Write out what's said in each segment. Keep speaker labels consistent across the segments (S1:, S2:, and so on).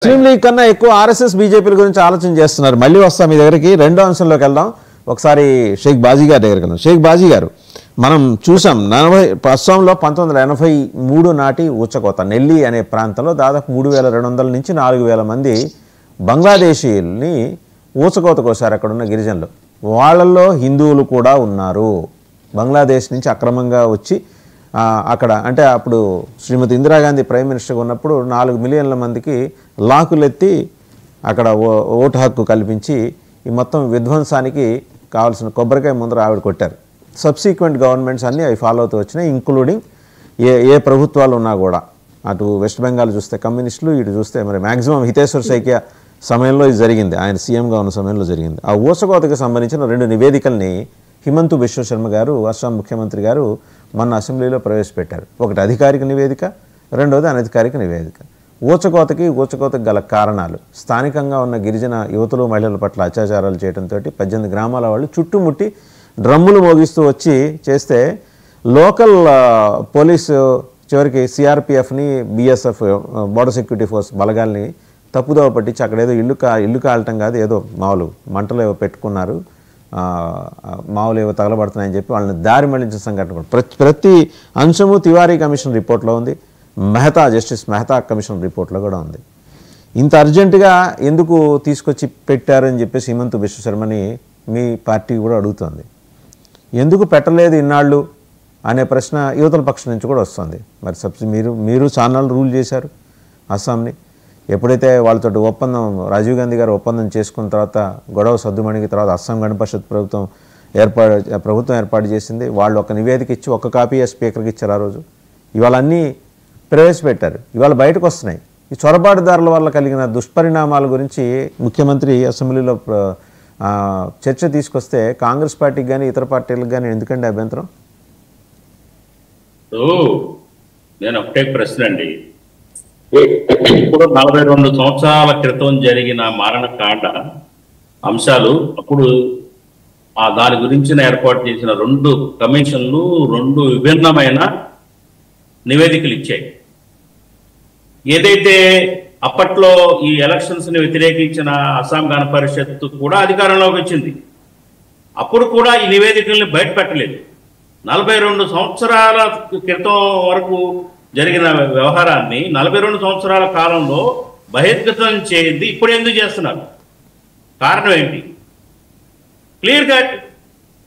S1: ముస్లిం league కన్నా ఎక్కువ RSS BJP గురించి ఆలోచన చేస్తున్నారు. మళ్ళీ వస్తాం మీ దగ్గరికి. రెండో అంశంలోకి వెళ్దాం. ఒకసారి షేక్ బాజీ గారి దగ్గరికి వెళ్దాం. షేక్ బాజీ గారు, మనం చూసాం అస్సాంలో 1983 నాటి ఊచకోత నెల్లి అనే ప్రాంతంలో దాదాపు 3200 నుంచి 4000 మంది బంగ్లాదేశీయుల్ని ఊచకోత కోసారు అక్కడ ఉన్న గిరిజనులు. వాళ్ళల్లో హిందువులు కూడా ఉన్నారు. బంగ్లాదేశ్ నుంచి అక్రమంగా వచ్చి అక్కడ అంటే అప్పుడు శ్రీమతి ఇందిరాగాంధీ ప్రైమ్ మినిస్టర్గా ఉన్నప్పుడు 4 మిలియన్ల మందికి లాకులెత్తి అక్కడ ఓటు హక్కు కల్పించి ఈ మొత్తం విధ్వంసానికి కావాల్సిన కొబ్బరికాయ ముందర ఆవిడ కొట్టారు. సబ్సీక్వెంట్ గవర్నమెంట్స్ అన్నీ అవి ఫాలో అవుతూ వచ్చినాయి, ఇంక్లూడింగ్ ఏ ప్రభుత్వాలు ఉన్నా కూడా. అటు వెస్ట్ బెంగాల్ చూస్తే కమ్యూనిస్టులు, ఇటు చూస్తే మరి మ్యాక్సిమం హితేశ్వర్ సైకియ సమయంలో ఇది జరిగింది, ఆయన సీఎంగా ఉన్న సమయంలో జరిగింది. ఆ ఊచకోతకు సంబంధించిన 2 నివేదికల్ని హిమంతు బిశ్వ శర్మ గారు, అస్సాం ముఖ్యమంత్రి గారు మొన్న అసెంబ్లీలో ప్రవేశపెట్టారు. ఒకటి అధికారిక నివేదిక, రెండోది అనధికారిక నివేదిక. ఊచకోతకు గల కారణాలు, స్థానికంగా ఉన్న గిరిజన యువతులు మహిళల పట్ల అత్యాచారాలు చేయడంతో 18 గ్రామాల వాళ్ళు చుట్టుముట్టి డ్రమ్ములు మోగిస్తూ వచ్చి చేస్తే లోకల్ పోలీసు చివరికి సిఆర్పిఎఫ్ని, బిఎస్ఎఫ్ బోర్డర్ సెక్యూరిటీ ఫోర్స్ బలగాల్ని తప్పుదోవ పట్టించి అక్కడ ఏదో ఇల్లు కాలటం కాదు, ఏదో మామూలు మంటలు ఏవో పెట్టుకున్నారు, మామూలు ఏవో తగలబడుతున్నాయని చెప్పి వాళ్ళని దారి మళ్లించిన సంఘటన ప్రతి అంశము తివారీ కమిషన్ రిపోర్ట్లో ఉంది, జస్టిస్ మెహతా కమిషన్ రిపోర్ట్లో కూడా ఉంది. ఇంత అర్జెంటుగా ఎందుకు తీసుకొచ్చి పెట్టారని చెప్పేసి హిమంతు బిశ్వ శర్మని మీ పార్టీ కూడా అడుగుతోంది. ఎందుకు పెట్టలేదు ఇన్నాళ్ళు అనే ప్రశ్న యువతల పక్షం నుంచి కూడా వస్తుంది. మరి మీరు చాన్నాళ్ళు రూల్ చేశారు అస్సాంని. ఎప్పుడైతే వాళ్ళతో ఒప్పందం రాజీవ్ గాంధీ గారు ఒప్పందం చేసుకున్న తర్వాత గొడవ సద్దుమణికి తర్వాత అస్సాం గణ పరిషత్ ప్రభుత్వం ఏర్పాటు చేసింది. వాళ్ళు ఒక నివేదిక ఇచ్చి ఒక కాపీ స్పీకర్కి ఇచ్చారు ఆ రోజు. ఇవాళ అన్నీ ప్రవేశపెట్టారు, ఇవాళ బయటకు వస్తున్నాయి. ఈ చొరబాటుదారుల వల్ల కలిగిన దుష్పరిణామాల గురించి ముఖ్యమంత్రి అసెంబ్లీలో చర్చ తీసుకొస్తే కాంగ్రెస్ పార్టీకి కానీ ఇతర పార్టీలకు కానీ ఎందుకండి అభ్యంతరం?
S2: నేను ఒకటే ప్రశ్న అండి. ఇప్పుడు 42 సంవత్సరాల క్రితం జరిగిన మారణకాండ అంశాలు అప్పుడు దాని గురించి ఏర్పాటు చేసిన 2 కమిషన్లు 2 విభిన్నమైన నివేదికలు ఇచ్చాయి. ఏదైతే అప్పట్లో ఈ ఎలక్షన్స్ ని వ్యతిరేకించిన అస్సాం గణ పరిషత్తు కూడా అధికారంలోకి వచ్చింది, అప్పుడు కూడా ఈ నివేదికల్ని బయట పెట్టలేదు. 42 సంవత్సరాల క్రితం వరకు జరిగిన వ్యవహారాన్ని 42 సంవత్సరాల కాలంలో బహిర్గతం చేయింది ఇప్పుడు ఎందుకు చేస్తున్నారు? కారణం ఏంటి? క్లియర్ కట్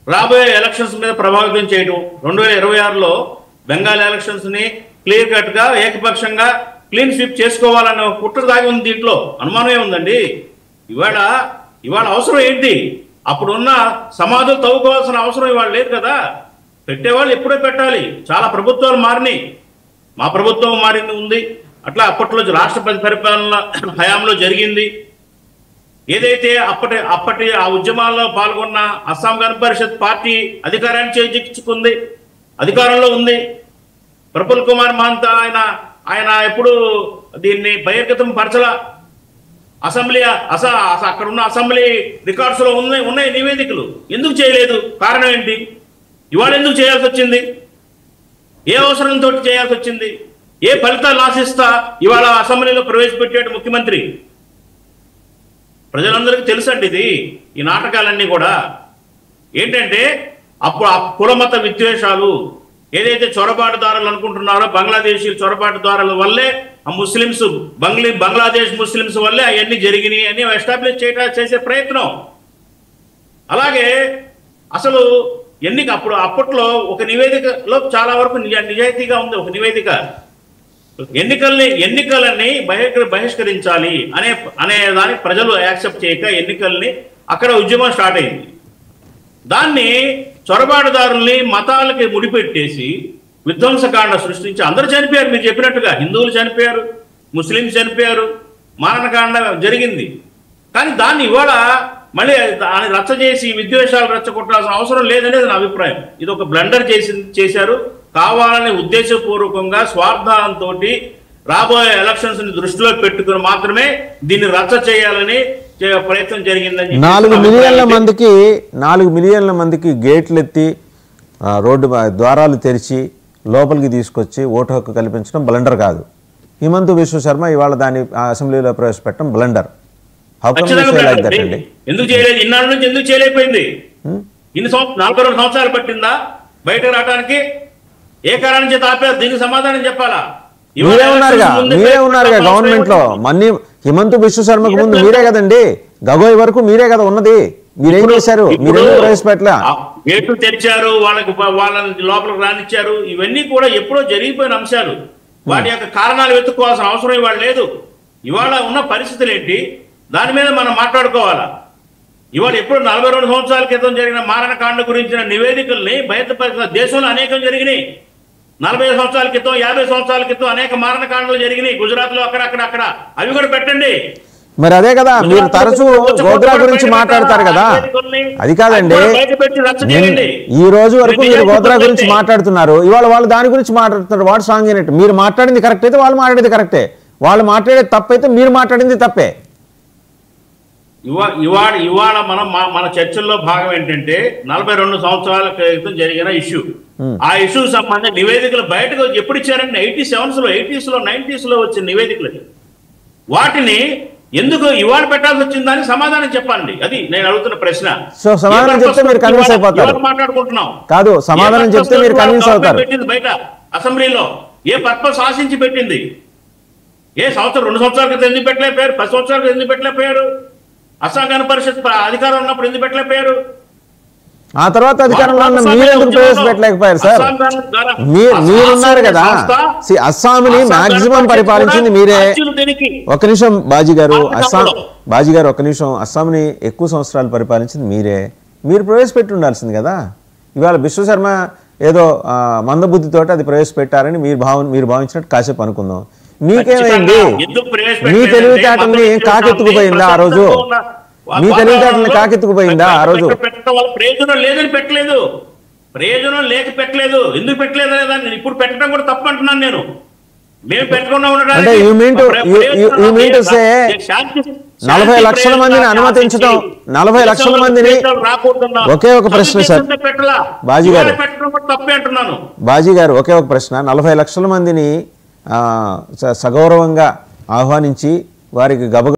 S2: రాబోయే ఎలక్షన్స్ మీద ప్రభావితం చేయడం. 2026లో బెంగాల్ ఎలక్షన్స్ ని క్లియర్ కట్ గా ఏకపక్షంగా క్లీన్ స్వీప్ చేసుకోవాలన్న కుట్ర దాగి ఉంది. దీంట్లో అనుమానమే ఉందండి. ఇవాళ అవసరం ఏంటి? అప్పుడున్న సమాధులు తవ్వుకోవాల్సిన అవసరం ఇవాళ లేదు కదా. పెట్టేవాళ్ళు ఎప్పుడో పెట్టాలి. చాలా ప్రభుత్వాలు మారినాయి, మా ప్రభుత్వం మారింది ఉంది. అట్లా అప్పట్లో రాష్ట్రపతి పరిపాలన హయాంలో జరిగింది. ఏదైతే అప్పటి ఆ ఉద్యమాల్లో పాల్గొన్న అస్సాం గణ పరిషత్ పార్టీ అధికారాన్ని చేజిక్కించుకుంది, అధికారంలో ఉంది. ప్రఫుల్ కుమార్ మహంతా ఆయన ఎప్పుడు దీన్ని బహిర్గతం పరచల. అక్కడ ఉన్న అసెంబ్లీ రికార్డ్స్ లో ఉన్నాయి నివేదికలు. ఎందుకు చేయలేదు? కారణం ఏంటి? ఇవాళ ఎందుకు చేయాల్సి వచ్చింది? ఏ అవసరంతో చేయాల్సి వచ్చింది? ఏ ఫలితాలు ఆశిస్తా ఇవాళ అసెంబ్లీలో ప్రవేశపెట్టాడు ముఖ్యమంత్రి? ప్రజలందరికీ తెలుసండి ఇది. ఈ నాటకాలన్నీ కూడా ఏంటంటే అప్పుడు ఆ కులమత విద్వేషాలు ఏదైతే చొరబాటుదారులు అనుకుంటున్నారో, బంగ్లాదేశీ చొరబాటుదారుల వల్లే ఆ ముస్లిమ్స్ బంగ్లాదేశ్ ముస్లిమ్స్ వల్లే అవన్నీ జరిగినాయి అని ఎస్టాబ్లిష్ చేసే ప్రయత్నం. అలాగే అసలు అప్పట్లో ఒక నివేదికలో చాలా వరకు నిజాయితీగా ఉంది. ఒక నివేదిక ఎన్నికలన్నీ బహిష్కరించాలి అనే దాన్ని ప్రజలు యాక్సెప్ట్ చేయక ఎన్నికల్ని అక్కడ ఉద్యమం స్టార్ట్ అయింది. దాన్ని చొరబాటుదారుల్ని మతాలకి ముడిపెట్టేసి విధ్వంసకాండ సృష్టించి అందరూ చనిపోయారు. మీరు చెప్పినట్టుగా హిందువులు చనిపోయారు, ముస్లింస్ చనిపోయారు, మారణకాండ జరిగింది. కానీ దాన్ని ఇవాళ మళ్ళీ దాన్ని రచ్చ చేసి విద్వేషాలు రెచ్చగొట్టాల్సిన అవసరం లేదనేది నా అభిప్రాయం. ఇది ఒక బ్లండర్ చేశారు. కావాలని ఉద్దేశపూర్వకంగా స్వార్థాలంతో రాబోయే ఎలక్షన్స్ ని దృష్టిలో పెట్టుకుని మాత్రమే దీన్ని రచ్చ చేయాలని ప్రయత్నం జరిగిందని
S1: 4 మిలియన్ల మందికి గేట్లు ఎత్తి రోడ్డు ద్వారాలు తెరిచి లోపలికి తీసుకొచ్చి ఓటు హక్కు కల్పించడం బ్లండర్ కాదు. హిమంతు విశ్వ శర్మ ఇవాళ దాన్ని అసెంబ్లీలో ప్రవేశపెట్టడం బ్లండర్.
S2: ఎందుకు చేయలేదు? ఇన్నాళ్ళ నుంచి ఎందుకు చేయలేకపోయింది? 42 సంవత్సరాలు పట్టిందా బయటకు రావడానికి? ఏ కారణం చేత ఆపారు? దీనికి సమాధానం చెప్పాలా?
S1: మీరే ఉన్నారుగా గవర్నమెంట్ లో. మన్ని హిమంతు విశ్వ శర్మకు ముందు మీరే కదండి, గగోయ్ వరకు మీరే కదా ఉన్నది. మీరేం చేశారు? మీరేం ప్రవేశపెట్టలే.
S2: గేట్లు తెరిచారు, వాళ్ళని లోపలికి రానిచ్చారు. ఇవన్నీ కూడా ఎప్పుడో జరిగిపోయిన అంశాలు. వాటి యొక్క కారణాలు వెతుక్కోవాల్సిన అవసరం ఇవాళ లేదు. ఇవాళ ఉన్న పరిస్థితులు ఏంటి, దాని మీద మనం మాట్లాడుకోవాలా. ఇవాళ ఎప్పుడు 42 సంవత్సరాల క్రితం జరిగిన మారణకాండ గురించిన నివేదికల్ని బయటపరిచిన దేశంలో అనేకం జరిగినాయి. 40 సంవత్సరాల క్రితం, 50 సంవత్సరాల క్రితం అనేక మారణకాండలు జరిగినాయి గుజరాత్ లో, అక్కడ అవి కూడా పెట్టండి.
S1: మరి అదే కదా, మీరు తరచూ గోద్రా గురించి మాట్లాడతారు కదా. అది కాదండి, ఈ రోజు వరకు మీరు గోద్రా గురించి మాట్లాడుతున్నారు, ఇవాళ వాళ్ళు దాని గురించి మాట్లాడుతున్నారు. వాడు సాంగ్ అయినట్టు మీరు మాట్లాడింది కరెక్ట్ అయితే వాళ్ళు మాట్లాడేది కరెక్టే, వాళ్ళు మాట్లాడేది తప్పైతే మీరు మాట్లాడింది తప్పే.
S2: ఇవాళ మన చర్చల్లో భాగం ఏంటంటే 42 సంవత్సరాల క్రితం జరిగిన ఇష్యూ. ఆ ఇష్యూ సంబంధించిన నివేదికలు బయటకు ఎప్పుడు ఇచ్చారంటే 87s లో, 80s లో, 90s లో వచ్చిన నివేదికలు. వాటిని ఎందుకు ఇవాళ పెట్టాల్సి వచ్చిందని సమాధానం చెప్పండి. అది నేను అడుగుతున్న ప్రశ్న.
S1: సో సమాధానం చెప్తే మీరు కన్విన్స్ అయిపోతారు.
S2: మాట్లాడుకుంటున్నాం
S1: కాదు, సమాధానం చెప్తే మీరు కన్విన్స్ అవుతారు.
S2: పెట్టింది బయట అసెంబ్లీలో ఏ పర్పస్ ఆశించి పెట్టింది? ఏ సంవత్సరం 2 సంవత్సరాల క్రితం ఎందుకు పెట్టలేకపోయారు? 10 సంవత్సరాల క్రితం ఎందుకు పెట్టలేకపోయారు? అస్సాం గణ పరిషత్ అధికారం ఉన్నప్పుడు ఎందుకు పెట్టలేకపోయారు?
S1: ఆ తర్వాత అధికారంలో ఉన్న మీరు ఎందుకు ప్రవేశపెట్టలేకపోయారు సార్? మీరున్నారు కదా. అస్సాంని మాక్సిమం పరిపాలించింది మీరే. ఒక్క నిమిషం బాజీ గారు, ఒక్క నిమిషం. అస్సాంని ఎక్కువ సంవత్సరాలు పరిపాలించింది మీరే. మీరు ప్రవేశపెట్టి ఉండాల్సింది కదా. ఇవాళ విశ్వశర్మ ఏదో మందబుద్ధితోటి అది ప్రవేశపెట్టారని మీరు భావించినట్టు కాసేపు అనుకుందాం. మీకేమైంది? మీ తెలివితేటల్ని కాకెత్తుకుపోయిందా ఆ రోజు? మీ తెలివితేటల్ని కాకెత్తుకుపోయిందా ఆ రోజు?
S2: ప్రయోజనం లేదని పెట్టలేదు, ప్రయోజనం లేక పెట్టలేదు. ఎందుకు పెట్టలేదు లేదా ఇప్పుడు పెట్టడం కూడా తప్పు అంటున్నాను నేను. మేము పెట్టకుండా ఉండడానికి
S1: 40 లక్షల మందిని అనుమతించడం, 40 లక్షల మందిని ఒకే ఒక ప్రశ్న సార్ బాజీ గారు, బాజీ గారు ఒకే ఒక ప్రశ్న. 40 లక్షల మందిని సగౌరవంగా ఆహ్వానించి వారికి గబ